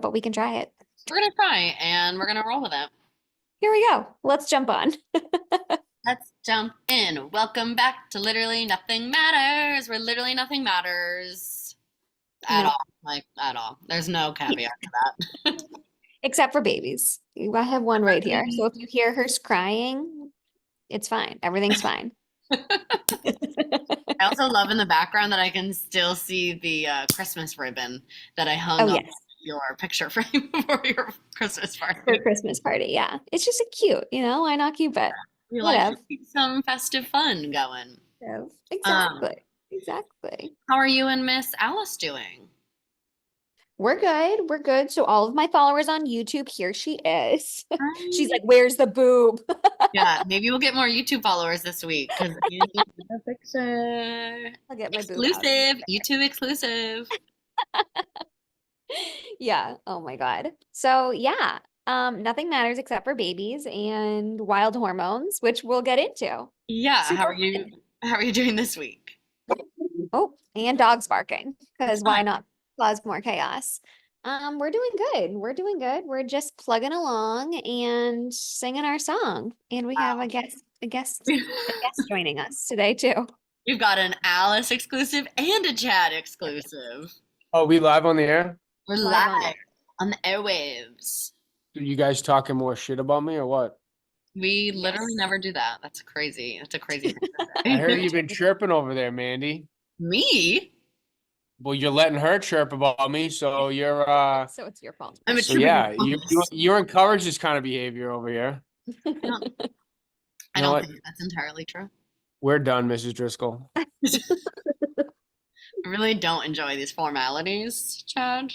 but we can try it. We're gonna try and we're gonna roll with it. Here we go. Let's jump on. Let's jump in. Welcome back to Literally Nothing Matters, where literally nothing matters at No, all. Like at all. There's no caveat to that. except for babies. I have one right here. So Baby. if you hear her crying, it's fine. Everything's fine. I also love in the background that I can still see the Christmas ribbon that I Oh, hung on yes. your picture frame for your Christmas For party. Christmas party. Yeah. It's just a cute, Why not keep it? We like to Whatever. keep some festive fun going. Yeah, Um, exactly. Exactly. how are you and Miss Alice doing? We're good. We're good. So all of my followers on YouTube, here she is. She's Hi. like, "Where's the boob?" Yeah, maybe we'll get more YouTube followers this week because Annie's a picture. I'll get my boob out. Exclusive, YouTube exclusive. Yeah. Oh my God. So yeah, nothing matters except for babies and wild hormones, which we'll get into. Yeah, how Super are you? fun. How are you doing this week? Oh, and dogs barking, because why not cause more chaos? We're doing good. We're doing good. We're just plugging along and singing our song. And we have a guest joining us today too. We've got an Alice exclusive and a Chad exclusive. Oh, we live on the air? We're Live on live it. on the airwaves. You guys talking more shit about me or what? We literally Yes. never do that. That's crazy. That's a crazy thing I to heard say. you've been chirping over there, Mandy. Me? Well, you're letting her chirp about me, so you're So it's your fault. I'm so attributing yeah, all you this. you encourage this kind of behavior over here. I don't, I You know don't what? think that's entirely true. We're done, Mrs. Driscoll. I really don't enjoy these formalities, Chad.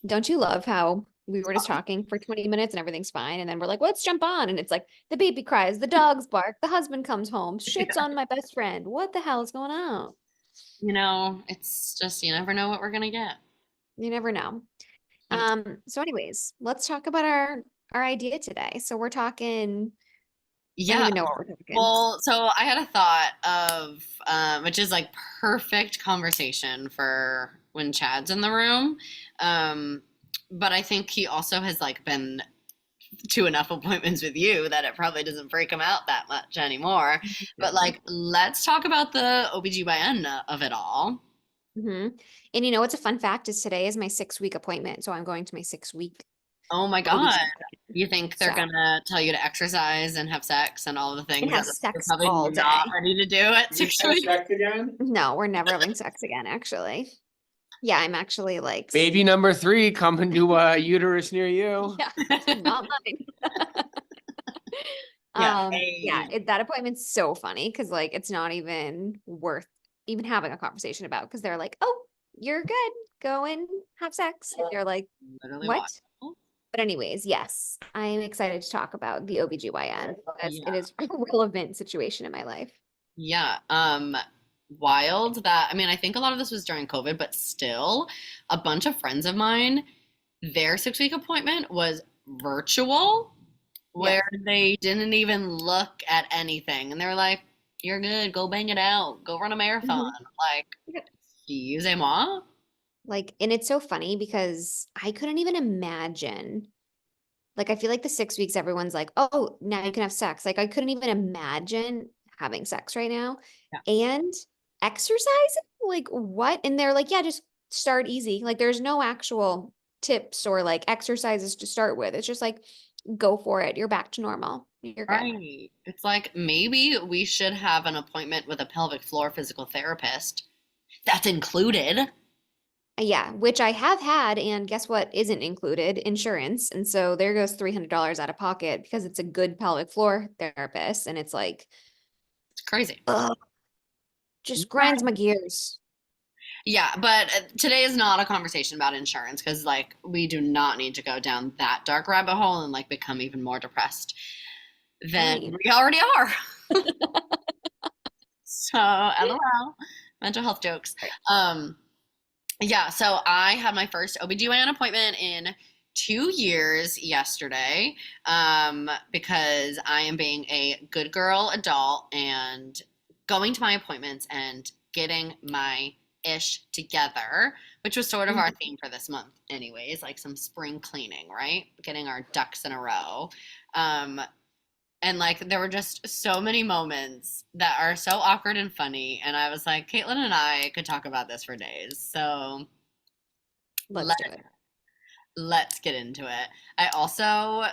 Don't you love how we were just talking for 20 minutes and everything's fine? And then we're like, let's jump on. And it's like the baby cries, the dogs bark, the husband comes home, shits Yeah. on my best friend. What the hell is going on? It's just you never know what we're gonna get. You never know. You- So anyways, let's talk about our idea today. So we're talking, I don't Yeah. even know what we're talking. Well, so I had a thought of, which is like perfect conversation for when Chad's in the room. Um, but I think he also has like been to enough appointments with you that it probably doesn't break him out that much anymore. But like, let's talk about the OBGYN of it all. Hmm. And what's a fun fact is today is my 6-week appointment. So I'm going to my 6-week Oh my God. OBGYN. You think they're So, gonna tell you to exercise and have sex and all the and things have that you're sex probably all not day. ready to do at You 6 weeks? sex again? No, we're never having sex again, actually. Yeah, I'm actually like, Baby number 3 coming to a uterus near you. yeah, not mine. Yeah. Yeah, Hey. that appointment's so funny because like it's not even worth even having a conversation about because they're like, oh, you're good. Go and have sex. And you're like, Literally what? watch. But anyways, yes, I'm excited to talk about the OBGYN because it Yeah. is a relevant situation in my life. Yeah. Wild that, I mean, I think a lot of this was during COVID, but still, a bunch of friends of mine, their 6 week appointment was virtual, Yeah. where they didn't even look at anything. And they were like, you're good, go bang it out, go run a marathon. Mhm. Like, Yeah. excusez-moi? Like, and it's so funny because I couldn't even imagine. Like, I feel like the 6 weeks, everyone's like, oh, now you can have sex. Like, I couldn't even imagine having sex right now Yeah. and exercising. Like, what? And they're like, yeah, just start easy. Like, there's no actual tips or like exercises to start with. It's just like, go for it. You're back to normal. You're good. Right. It's like maybe we should have an appointment with a pelvic floor physical therapist. That's included. Yeah, which I have had. And guess what isn't included? Insurance. And so there goes $300 out of pocket because it's a good pelvic floor therapist. And it's like, It's crazy. ugh, just grinds my gears. Yeah, but today is not a conversation about insurance because, like, we do not need to go down that dark rabbit hole and, like, become even more depressed than Fine. we already are. So, LOL, mental health jokes. Um, yeah, so I had my first OBGYN appointment in 2 years yesterday because I am being a good girl adult and going to my appointments and getting my ish together, which was sort of our theme for this month anyways, like some spring cleaning, right? Getting our ducks in a row. And like there were just so many moments that are so awkward and funny. And I was like, Caitlin and I could talk about this for days. So Let's let, do it. let's get into it. I also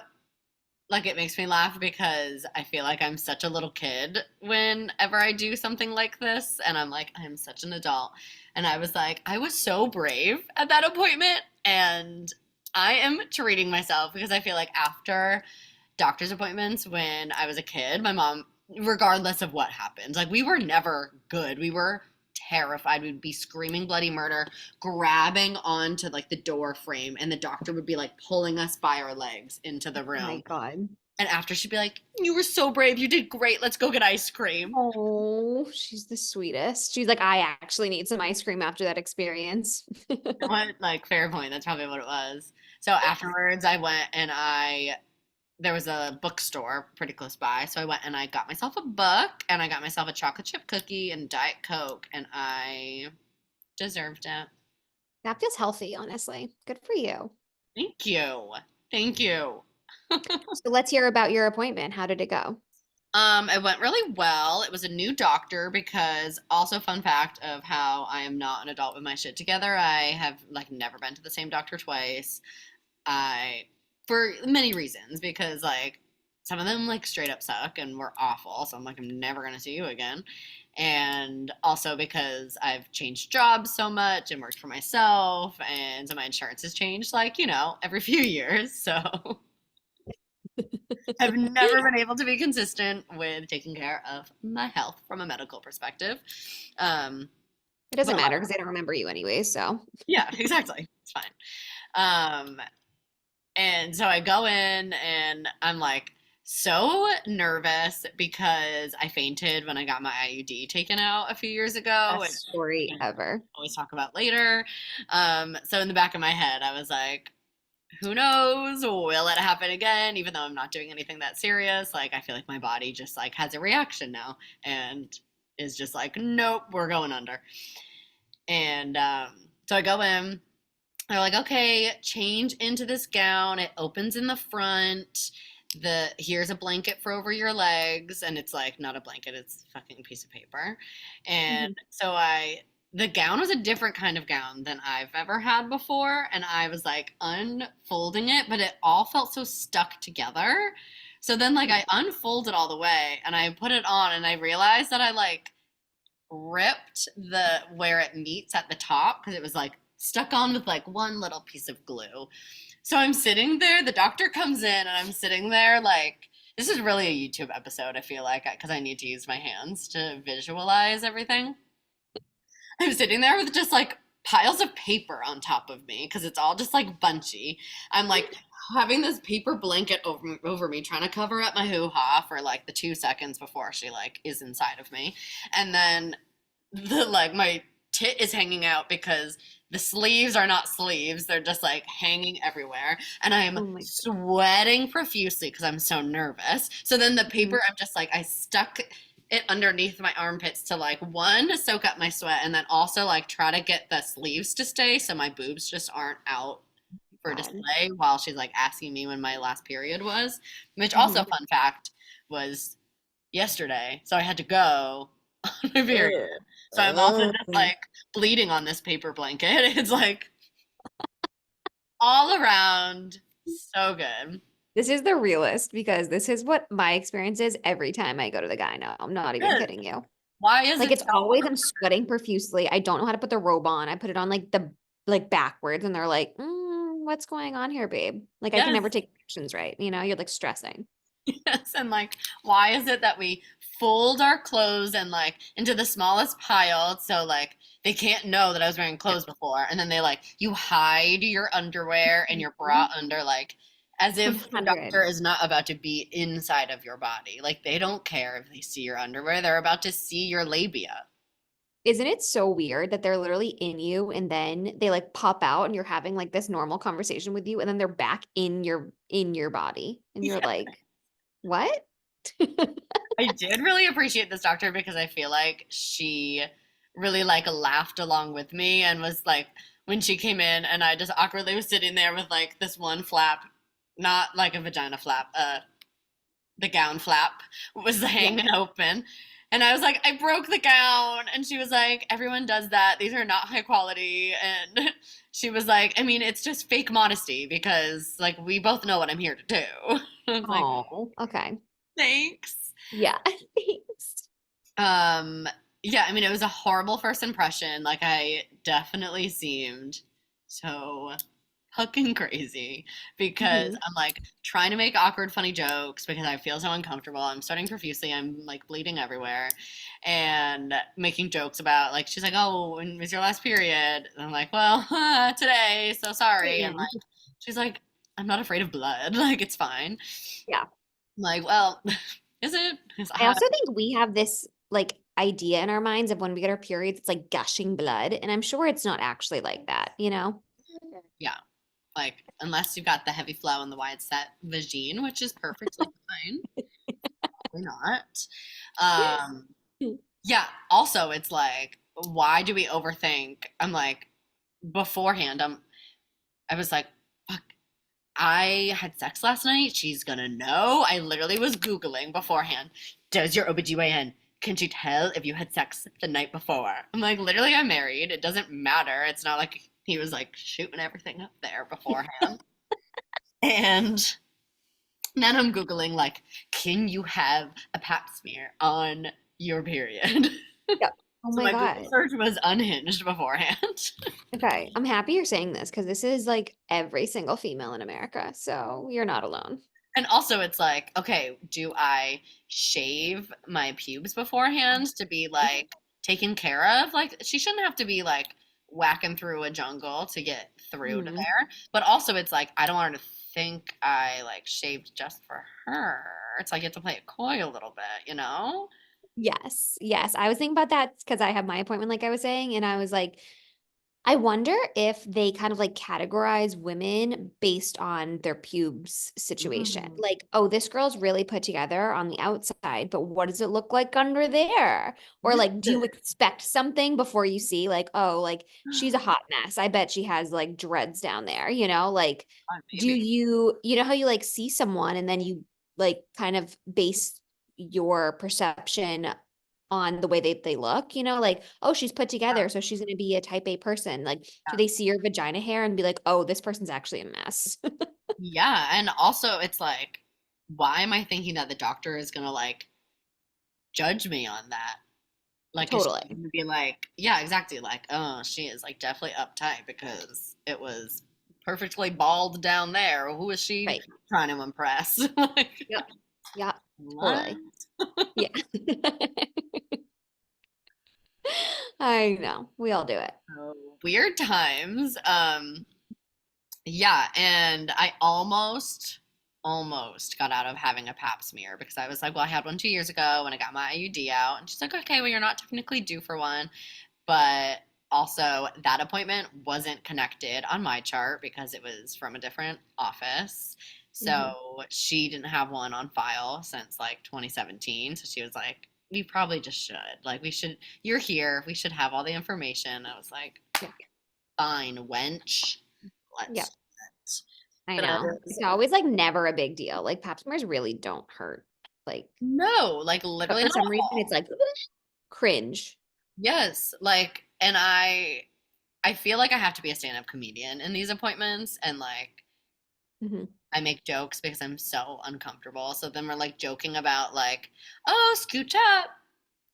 like it makes me laugh because I feel like I'm such a little kid whenever I do something like this. And I'm like, I'm such an adult. And I was like, I was so brave at that appointment. And I am treating myself because I feel like after doctor's appointments when I was a kid, my mom, regardless of what happened, like we were never good. We were terrified. We'd be screaming bloody murder, grabbing onto like the door frame, and the doctor would be like pulling us by our legs into the Oh my room. God. And after she'd be like, "You were so brave. You did great. Let's go get ice cream." Oh, she's the sweetest. She's like, I actually need some ice cream after that experience. What, like, fair point. That's probably what it was. So afterwards, I went and there was a bookstore pretty close by. So I went and I got myself a book and I got myself a chocolate chip cookie and Diet Coke, and I deserved it. That feels healthy, honestly. Good for you. Thank you. Thank you. So let's hear about your appointment. How did it go? It went really well. It was a new doctor because also fun fact of how I am not an adult with my shit together. I have like never been to the same doctor twice. I for many reasons because like some of them like straight up suck and were awful. So I'm like I'm never gonna see you again. And also because I've changed jobs so much and worked for myself and so my insurance has changed like, every few years. So I've never been able to be consistent with taking care of my health from a medical perspective. Um, It doesn't but matter because they don't remember you anyway. So yeah, exactly. It's fine. Um, and so I go in and I'm like so nervous because I fainted when I got my IUD taken out a few years ago, which best story I can ever. always talk about later. So in the back of my head, I was like, who knows? Will it happen again? Even though I'm not doing anything that serious, like I feel like my body just like has a reaction now and is just like, nope, we're going under. And so I go in. They're like, okay, change into this gown. It opens in the front. Here's a blanket for over your legs, and it's like not a blanket, it's a fucking piece of paper. And so the gown was a different kind of gown than I've ever had before, and I was like unfolding it, but it all felt so stuck together. So then like I unfolded all the way and I put it on and I realized that I like ripped the where it meets at the top because it was like stuck on with like one little piece of glue. So I'm sitting there, the doctor comes in, and I'm sitting there like, this is really a YouTube episode, I feel like, because I need to use my hands to visualize everything. I'm sitting there with just like piles of paper on top of me because it's all just like bunchy. I'm like having this paper blanket over me, trying to cover up my hoo-ha for like the 2 seconds before she like is inside of me. And then my tit is hanging out because the sleeves are not sleeves. They're just like hanging everywhere. And Oh I'm my sweating profusely because I'm so nervous. So then the paper, I'm just like, I stuck it underneath my armpits to like one, soak up my sweat, and then also like try to get the sleeves to stay so my boobs just aren't out for God. display while she's like asking me when my last period was. Which also, fun fact, was yesterday. So I had to go on my period. So I'm also just like bleeding on this paper blanket. It's like all around so good. This is the realest because this is what my experience is every time I go to the gyno. I'm not even Yes. kidding you. Why is Like it it's always I'm sweating profusely. I don't know how to put the robe on. I put it on like backwards, and they're like, "What's going on here, babe?" Like I can never Yes. take actions right. You're like stressing. Yes, and like, why is it that we fold our clothes and like into the smallest pile so like they can't know that I was wearing clothes before, and then they like you hide your underwear and your bra under like as if the 100. doctor is not about to be inside of your body. Like they don't care if they see your underwear; they're about to see your labia. Isn't it so weird that they're literally in you and then they like pop out and you're having like this normal conversation with you and then they're back in your body and you're Yeah. like, "What?" I did really appreciate this doctor because I feel like she really like laughed along with me and was like when she came in, and I just awkwardly was sitting there with like this one flap, not like a vagina flap, the gown flap was Yeah. hanging open. And I was like, I broke the gown. And she was like, everyone does that. These are not high quality. And she was like, I mean, it's just fake modesty because, like, we both know what I'm here to do. I was like, Oh, okay. thanks. Yeah. Thanks. Um, yeah, I mean, it was a horrible first impression. Like, I definitely seemed so fucking crazy because Mhm. I'm like trying to make awkward, funny jokes because I feel so uncomfortable. I'm starting profusely. I'm like bleeding everywhere and making jokes about like, she's like, oh, when was your last period? And I'm like, well, today, so sorry. And Yeah. like, she's like, I'm not afraid of blood. Like, it's fine. Yeah. I'm like, well, is it? I also think we have this like idea in our minds of when we get our periods, it's like gushing blood. And I'm sure it's not actually like that, you know? Yeah. Like, unless you've got the heavy flow and the wide set vagine, which is perfectly fine. Probably not. Um, yeah. Also, it's like, why do we overthink? I'm like, beforehand, I was like, fuck, I had sex last night. She's gonna know. I literally was Googling beforehand. Does your OBGYN, can she tell if you had sex the night before? I'm like, literally, I'm married. It doesn't matter. It's not like he was like shooting everything up there beforehand. And then I'm Googling, like, can you have a pap smear on your period? Yeah. Oh So my my Google God. search was unhinged beforehand. Okay. I'm happy you're saying this because this is like every single female in America. So you're not alone. And also, it's like, okay, do I shave my pubes beforehand to be like taken care of? Like, she shouldn't have to be like whacking through a jungle to get through to Mhm. there. But also, it's like, I don't want her to think I like shaved just for her. It's like you have to play it coy a little bit, you know? Yes. Yes. I was thinking about that because I have my appointment, like I was saying, and I was like, I wonder if they kind of like categorize women based on their pubes situation. Mm. Like, oh, this girl's really put together on the outside, but what does it look like under there? Or like, do you expect something before you see like, oh, like she's a hot mess. I bet she has like dreads down there, you know? Like, do Maybe. you know how you like see someone and then you like kind of base your perception on the way they look, you know, like, oh, she's put together, so she's gonna be a type A person. Like, do they see your vagina hair and be like, oh, this person's actually a mess? Yeah, and also it's like, why am I thinking that the doctor is gonna like judge me on that? Like, is she Totally. gonna be like, yeah, exactly, like, oh, she is like definitely uptight because it was perfectly bald down there. Who is she Right. trying to impress? Like, Yep. Yeah. what? Totally. Yeah. I know. We all do it. Oh, weird times. Yeah, and I almost got out of having a pap smear because I was like, well, I had one 2 years ago when I got my IUD out. And she's like, okay, well, you're not technically due for one. But also, that appointment wasn't connected on my chart because it was from a different office. Mhm. So she didn't have one on file since like 2017. So she was like, we probably just should. Like, we should, you're here. We should have all the information. I was like, Yeah. fine, wench. Yeah. Let's do it. I But know. It's always like never a big deal. Like pap smears really don't hurt. Like, no, like but literally for not some at reason it's all. like cringe. Yes, like, and I feel like I have to be a stand-up comedian in these appointments, and like Mhm. I make jokes because I'm so uncomfortable. So then we're like joking about like, oh, scooch up,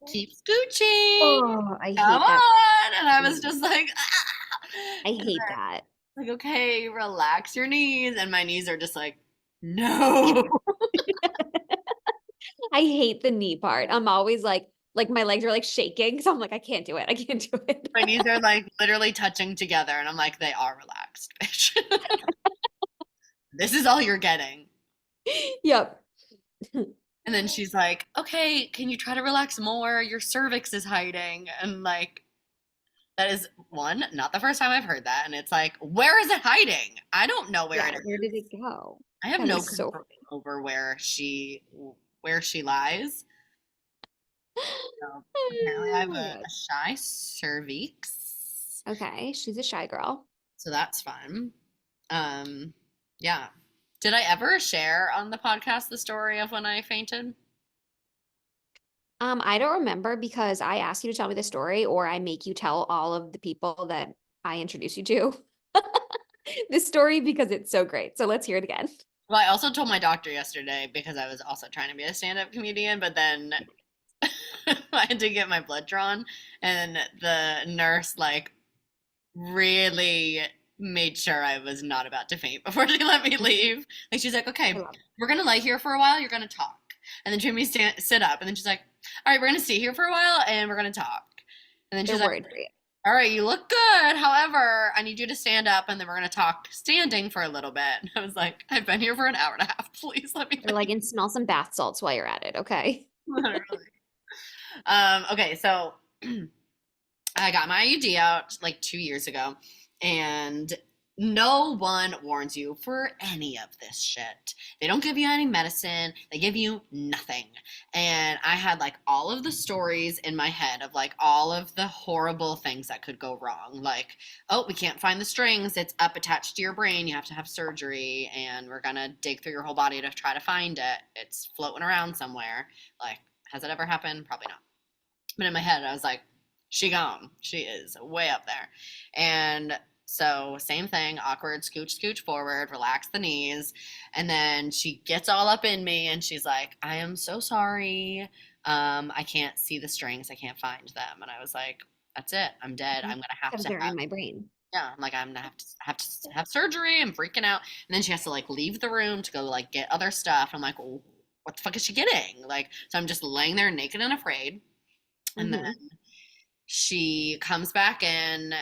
keep scooching, Oh, I come hate that. on, and I was just like, ah! I And hate that. like, okay, relax your knees, and my knees are just like, no. I hate the knee part. I'm always like my legs are like shaking. So I'm like, I can't do it. I can't do it. My knees are like literally touching together, and I'm like, they are relaxed, bitch. This is all you're getting. Yep. And then she's like, okay, can you try to relax more? Your cervix is hiding. And like, that is one, not the first time I've heard that. And it's like, where is it hiding? I don't know where Yeah. it Where did is. it go? I have That no is so control over where she lies. So apparently I have Oh my a God. shy cervix. Okay, she's a shy girl. So that's fun. Yeah. Did I ever share on the podcast the story of when I fainted? I don't remember because I ask you to tell me the story or I make you tell all of the people that I introduce you to this story because it's so great. So let's hear it again. Well, I also told my doctor yesterday because I was also trying to be a stand-up comedian, but then I had to get my blood drawn, and the nurse like really made sure I was not about to faint before she let me leave. Like she's like, I "Okay, love it. we're gonna lay here for a while. You're gonna talk," and then she made me sit up, and then she's like, "All right, we're gonna sit here for a while, and we're gonna talk," and then They're she's like, worried for you. "All right, you look good. However, I need you to stand up, and then we're gonna talk standing for a little bit." And I was like, "I've been here for an hour and a half. Please let me They're like, and smell some bath salts while you're at it. Okay. literally." Okay, so I got my IUD out like 2 years ago, and no one warns you for any of this shit. They don't give you any medicine, they give you nothing. And I had like all of the stories in my head of like all of the horrible things that could go wrong. Like, oh, we can't find the strings, it's up attached to your brain, you have to have surgery, and we're gonna dig through your whole body to try to find it. It's floating around somewhere. Like, has it ever happened? Probably not. But in my head, I was like, she gone. She is way up there. And so, same thing, awkward, scooch, scooch forward, relax the knees. And then she gets all up in me and she's like, I am so sorry. I can't see the strings. I can't find them. And I was like, that's it. I'm dead. I'm going to have Because to they're have, in my brain. yeah, I'm like, I'm going to have surgery. I'm freaking out. And then she has to like leave the room to go like get other stuff. I'm like, well, what the fuck is she getting? Like, so I'm just laying there naked and afraid. And then she comes back in,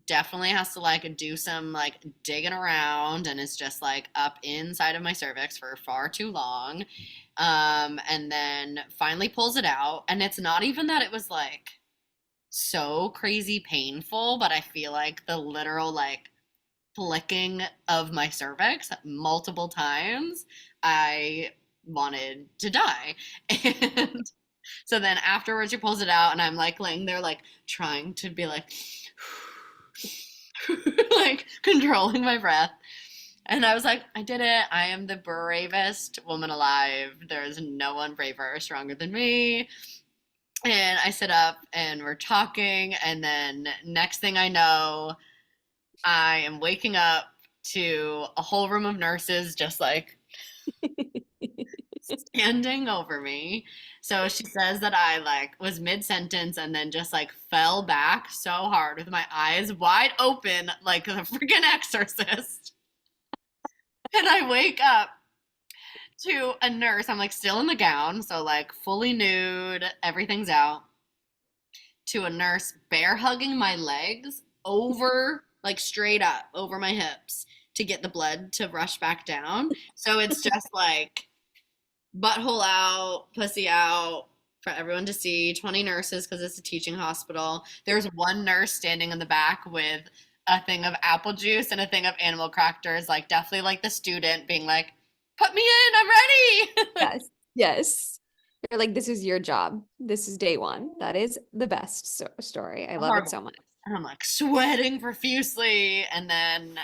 definitely has to like do some like digging around, and is just like up inside of my cervix for far too long. And then finally pulls it out. And it's not even that it was like so crazy painful, but I feel like the literal like flicking of my cervix multiple times, I wanted to die. And so then afterwards she pulls it out and I'm like laying there like trying to be like like controlling my breath. And I was like, I did it. I am the bravest woman alive. There's no one braver or stronger than me. And I sit up and we're talking, and then next thing I know, I am waking up to a whole room of nurses just like standing over me. So she says that I like was mid-sentence and then just like fell back so hard with my eyes wide open like the freaking exorcist. And I wake up to a nurse. I'm like still in the gown, so like fully nude, everything's out. To a nurse bear hugging my legs over like straight up over my hips to get the blood to rush back down. So it's just like butthole out, pussy out for everyone to see. 20 nurses because it's a teaching hospital. There's one nurse standing in the back with a thing of apple juice and a thing of animal crackers, like definitely like the student being like, put me in, I'm ready. Yes. Yes. You're like, this is your job. This is day one. That is the best story. I love it Horrible. so much. And I'm like sweating profusely. And then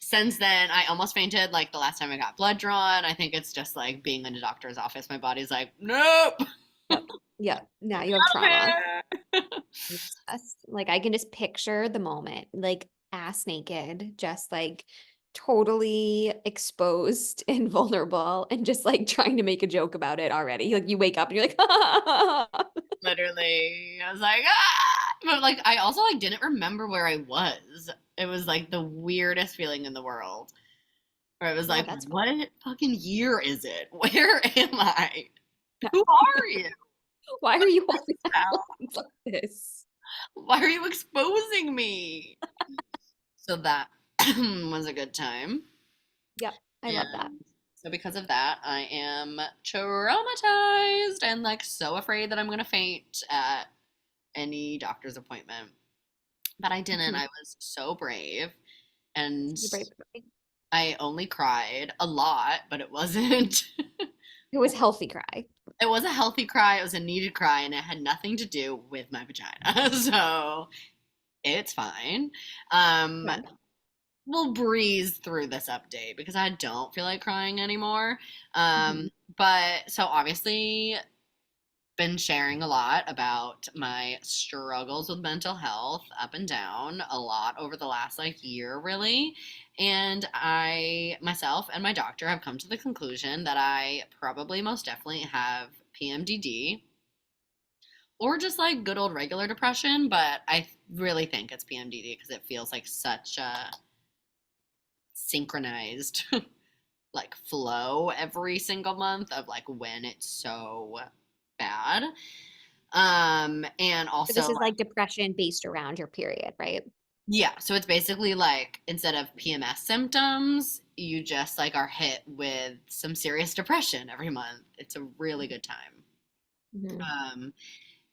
since then, I almost fainted like the last time I got blood drawn. I think it's just like being in a doctor's office. My body's like, nope. Yep. Yep. Now you have trauma. Like I can just picture the moment, like ass naked, just like totally exposed and vulnerable and just like trying to make a joke about it already. Like you wake up and you're like, Literally. I was like, ah! But like I also like didn't remember where I was. It was like the weirdest feeling in the world. Where it was like, that's what fucking year is it? Where am I? Who are you? Why are you holding Ow. hands like this? Why are you exposing me? So that was a good time. Yep. I love that. And so because of that, I am traumatized and like so afraid that I'm gonna faint at any doctor's appointment. But I didn't. Mhm. I was so brave. And You're brave for me. I only cried a lot, but it wasn't It was healthy cry. it was a healthy cry, it was a needed cry, and it had nothing to do with my vagina. So It's fine. Yeah. We'll breeze through this update because I don't feel like crying anymore. Mhm. But so obviously been sharing a lot about my struggles with mental health up and down a lot over the last like year really. And I myself and my doctor have come to the conclusion that I probably most definitely have PMDD or just like good old regular depression, but I really think it's PMDD because it feels like such a synchronized like flow every single month of like when it's so bad. And So this also is like depression based around your period, right? yeah, so it's basically like instead of PMS symptoms, you just like are hit with some serious depression every month. It's a really good time. Mhm. Um,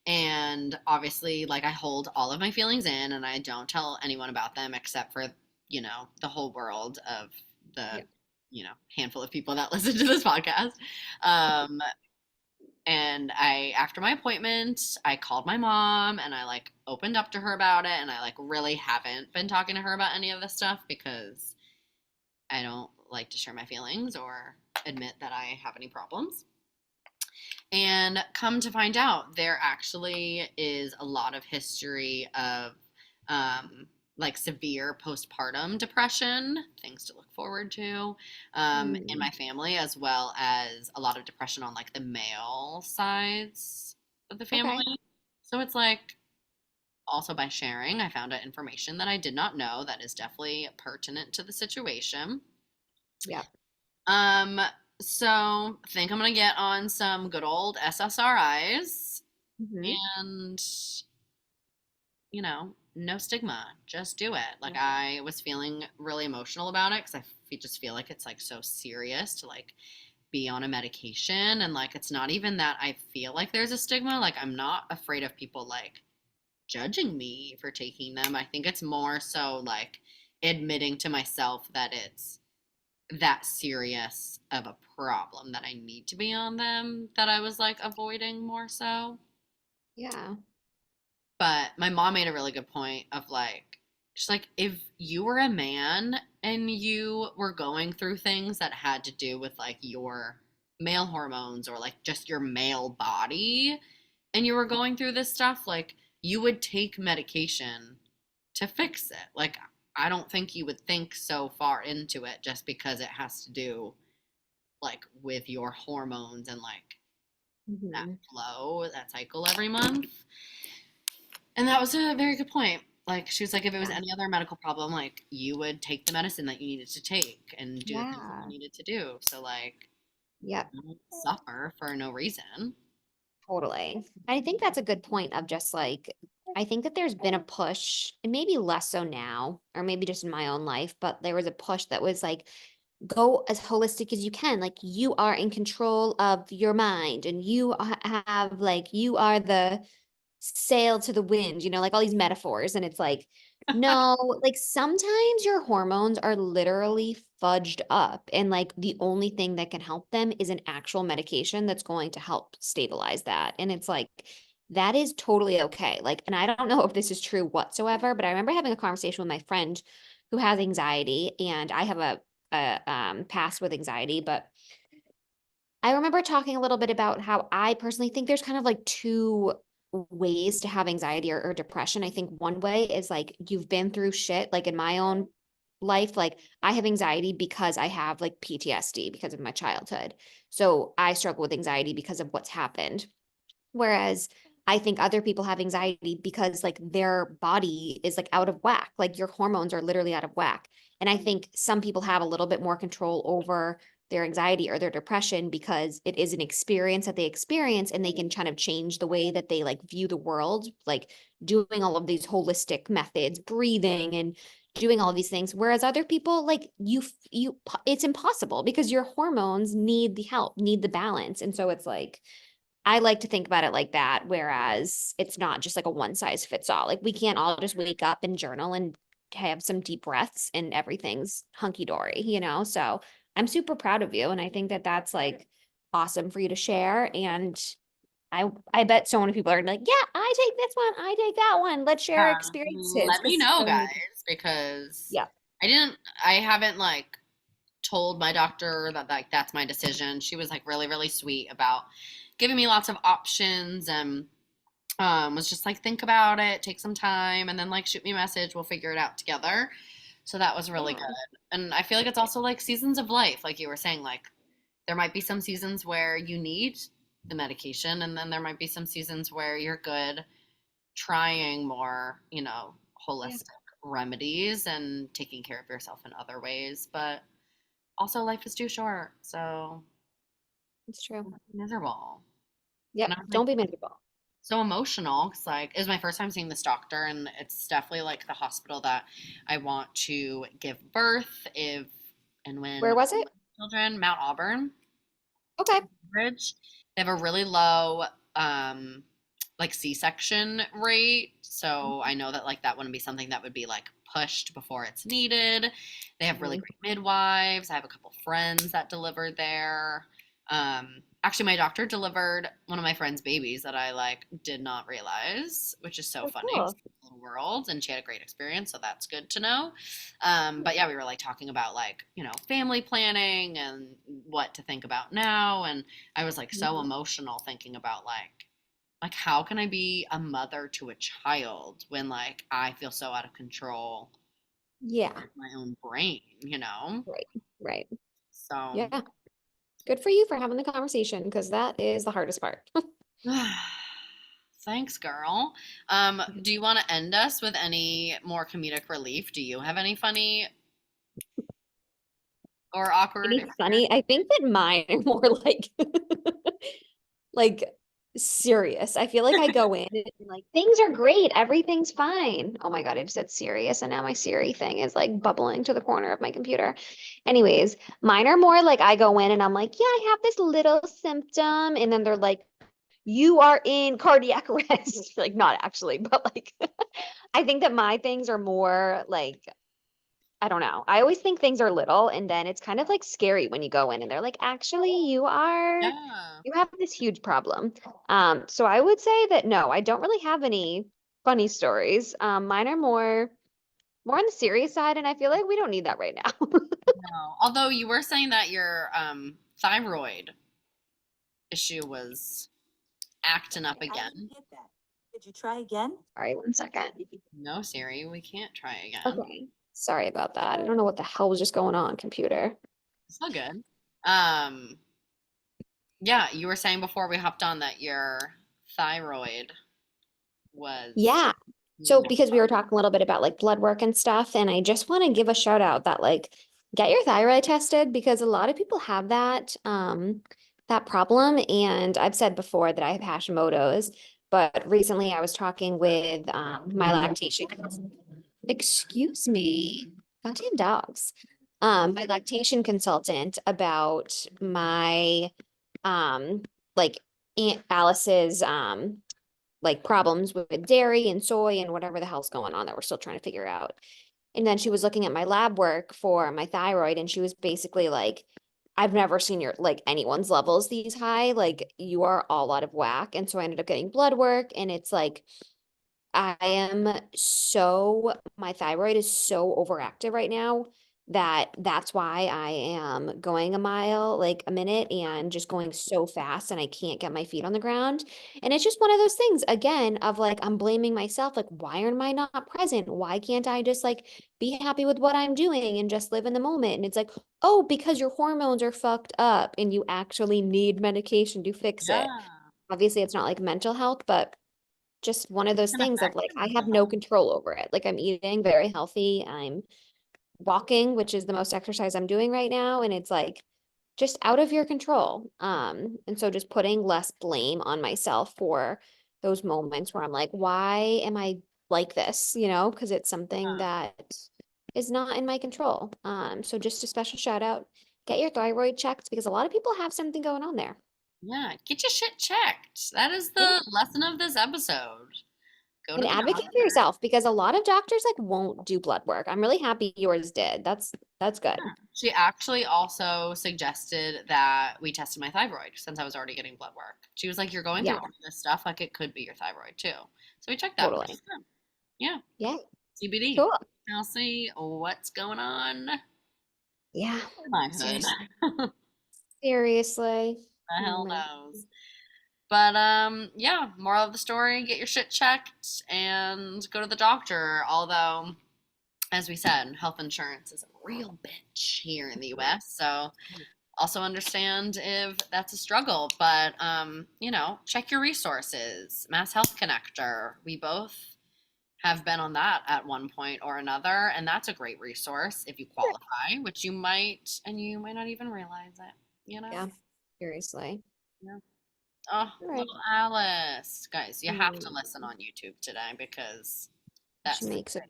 and obviously like I hold all of my feelings in and I don't tell anyone about them except for, the whole world of the, Yeah. handful of people that listen to this podcast. Um, and after my appointment, I called my mom and I like opened up to her about it. And I like really haven't been talking to her about any of this stuff because I don't like to share my feelings or admit that I have any problems. And come to find out, there actually is a lot of history of like severe postpartum depression, things to look forward to in Mm. my family, as well as a lot of depression on like the male sides of the family. Okay. So it's like also by sharing, I found out information that I did not know that is definitely pertinent to the situation. Yeah. Um, so I think I'm gonna get on some good old SSRIs Mhm. and, no stigma. Just do it. Like I was feeling really emotional about it because just feel like it's like so serious to like be on a medication and like it's not even that I feel like there's a stigma. Like I'm not afraid of people like judging me for taking them. I think it's more so like admitting to myself that it's that serious of a problem that I need to be on them that I was like avoiding more so. Yeah. But my mom made a really good point of like, she's like, if you were a man and you were going through things that had to do with like your male hormones or like just your male body and you were going through this stuff, like you would take medication to fix it. Like, I don't think you would think so far into it just because it has to do like with your hormones and like that Mhm. flow, that cycle every month. And that was a very good point. Like she was like, if it was Yeah. any other medical problem, like you would take the medicine that you needed to take and do the things that you Yeah. needed to do. So like, Yep. don't suffer for no reason. Totally. I think that's a good point of just like, I think that there's been a push, and maybe less so now, or maybe just in my own life, but there was a push that was like, go as holistic as you can. Like you are in control of your mind and you have like, you are the sail to the wind, like all these metaphors. And it's like, no, like sometimes your hormones are literally fudged up. And like the only thing that can help them is an actual medication that's going to help stabilize that. And it's like, that is totally okay. Like, and I don't know if this is true whatsoever, but I remember having a conversation with my friend who has anxiety, and I have a past with anxiety, but I remember talking a little bit about how I personally think there's kind of like two ways to have anxiety or depression. I think one way is like you've been through shit, like in my own life, like I have anxiety because I have like PTSD because of my childhood. So I struggle with anxiety because of what's happened. Whereas I think other people have anxiety because like their body is like out of whack, like your hormones are literally out of whack. And I think some people have a little bit more control over their anxiety or their depression because it is an experience that they experience, and they can kind of change the way that they like view the world, like doing all of these holistic methods, breathing and doing all of these things. Whereas other people, like it's impossible because your hormones need the help, need the balance. And so it's like, I like to think about it like that, whereas it's not just like a one size fits all. Like we can't all just wake up and journal and have some deep breaths and everything's hunky dory. So I'm super proud of you. And I think that that's like awesome for you to share. And I bet so many people are like, yeah, I take this one, I take that one. Let's share our experiences. Let me 'Cause know, so many guys, because yeah. I haven't like told my doctor that like that's my decision. She was like really, really sweet about giving me lots of options and was just like, think about it, take some time, and then like shoot me a message. We'll figure it out together. So that was really Yeah. good. And I feel like it's also like seasons of life, like you were saying, like there might be some seasons where you need the medication, and then there might be some seasons where you're good trying more, Yeah. holistic remedies and taking care of yourself in other ways. But also, life is too short, so It's true. don't be miserable. And Yep. I was like Don't be miserable. so emotional because like it was my first time seeing this doctor, and it's definitely like the hospital that I want to give birth if and Where when was it? children. Mount Auburn Okay. Bridge. They have a really low like C-section rate, so I know that like that wouldn't be something that would be like pushed before it's needed. They have really Mhm. great midwives. I have a couple friends that delivered there. Actually, my doctor delivered one of my friend's babies that I like did not realize, which is so Oh, funny. cool. Little world, and she had a great experience, so that's good to know. But yeah, we were like talking about like family planning and what to think about now, and I was like so emotional thinking about like how can I be a mother to a child when like I feel so out of control Yeah. of my own brain. Right. Right. So Yeah. Good for you for having the conversation because that is the hardest part. thanks, girl. Do you want to end us with any more comedic relief? Do you have any funny or awkward Maybe experience? funny. I think that mine are more like like serious. I feel like I go in and like things are great, everything's fine. Oh my God, I just said serious, and now my Siri thing is like bubbling to the corner of my computer. Anyways, mine are more like I go in and I'm like, yeah, I have this little symptom, and then they're like, you are in cardiac arrest. Like not actually, but like I think that my things are more like I don't know. I always think things are little and then it's kind of like scary when you go in and they're like, actually, Yeah. you have this huge problem. So I would say that no, I don't really have any funny stories. Mine are more on the serious side, and I feel like we don't need that right now. No. Although you were saying that your thyroid issue was acting up I didn't again. get that. Did you try again? Sorry, one second. No, Siri, we can't try again. Okay. Sorry about that. I don't know what the hell was just going on, computer. It's all good. Um, yeah, you were saying before we hopped on that your thyroid was Yeah. So because we were talking a little bit about like blood work and stuff, and I just want to give a shout out that like get your thyroid tested because a lot of people have that problem. And I've said before that I have Hashimoto's, but recently I was talking with my lactation. Excuse me, goddamn dogs. My lactation consultant about my like Aunt Alice's like problems with dairy and soy and whatever the hell's going on that we're still trying to figure out. And then she was looking at my lab work for my thyroid, and she was basically like, I've never seen your like anyone's levels these high. Like you are all out of whack. And so I ended up getting blood work, and it's like my thyroid is so overactive right now that that's why I am going a mile like a minute and just going so fast and I can't get my feet on the ground. And it's just one of those things again of like I'm blaming myself like why am I not present? Why can't I just like be happy with what I'm doing and just live in the moment? And it's like, "Oh, because your hormones are fucked up and you actually need medication to fix it." yeah, Obviously, it's not like mental health, but just one of those can things of affect like your I have mental no health. control over it. Like I'm eating very healthy. I'm walking, which is the most exercise I'm doing right now, and it's like just out of your control. And so just putting less blame on myself for those moments where I'm like, why am I like this? Because it's something Yeah. that is not in my control. So just a special shout out, get your thyroid checked because a lot of people have something going on there. Yeah, get your shit checked. That is Yeah. the lesson of this episode. Go And to the advocate for doctor. yourself because a lot of doctors like won't do blood work. I'm really happy yours did. That's good. She actually also suggested that we tested my thyroid since I was already getting blood work. She was like, "You're going through Yeah, all this stuff, like it could be your thyroid too." So we checked that. totally. Yeah, Yeah, CBD. cool. I'll see what's going on in Yeah, my hood. seriously. The Seriously. Oh hell my knows. But yeah, moral of the story, get your shit checked and go to the doctor. Although, as we said, health insurance is a real bitch here in the US. So also understand if that's a struggle. But check your resources. Mass Health Connector. We both have been on that at one point or another, and that's a great resource if you qualify, which you might, and you might not even realize it. Yeah, seriously. Yeah. Oh, All right. little Alice. Guys, you have to Mm, listen on YouTube today because She that's the makes a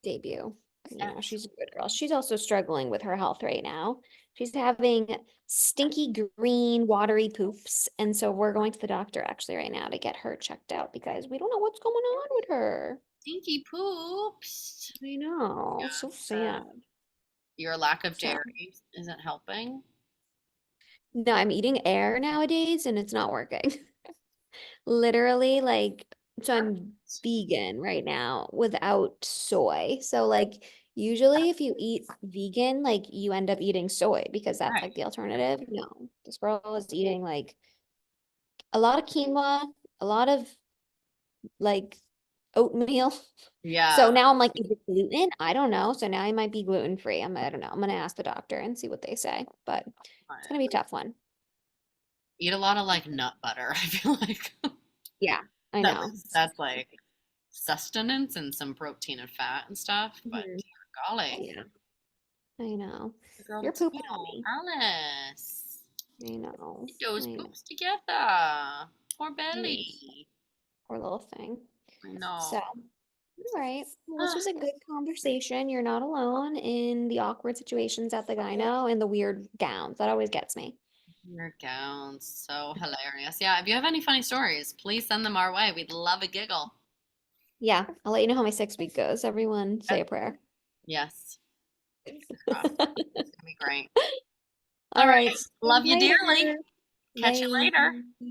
debut. You know, X. she's a good girl. She's also struggling with her health right now. She's having stinky green watery poops. And so we're going to the doctor actually right now to get her checked out because we don't know what's going on with her. Stinky poops. I know. So Yes, sad. your lack of So dairy isn't helping. no, I'm eating air nowadays and it's not working. Literally, like, so I'm vegan right now without soy. So, like, usually if you eat vegan, like, you end up eating soy because that's Right. like the alternative. No, this girl is eating like a lot of quinoa, a lot of like oatmeal. Yeah. So now I'm like, is it gluten? I don't know. So now I might be gluten free. I don't know. I'm gonna ask the doctor and see what they say, but it's gonna be a tough one. Eat a lot of like nut butter, I feel like. Yeah, I know. That's like sustenance and some protein and fat and stuff, but Mhm. golly. Yeah, I know. The girl You're that's pooping on me. Alice. I know. Get those I know. poops together. Poor Yes. belly. Poor little thing. I know. So, all right. Well, this was a good conversation. You're not alone in the awkward situations at the gyno and the weird gowns. That always gets me. Your gowns, so hilarious. Yeah, if you have any funny stories, please send them our way. We'd love a giggle. Yeah, I'll let you know how my 6 week goes. Everyone say a prayer. Yes. It's gonna be great. All All right. right. Love you dearly. Later. Catch you later. Bye.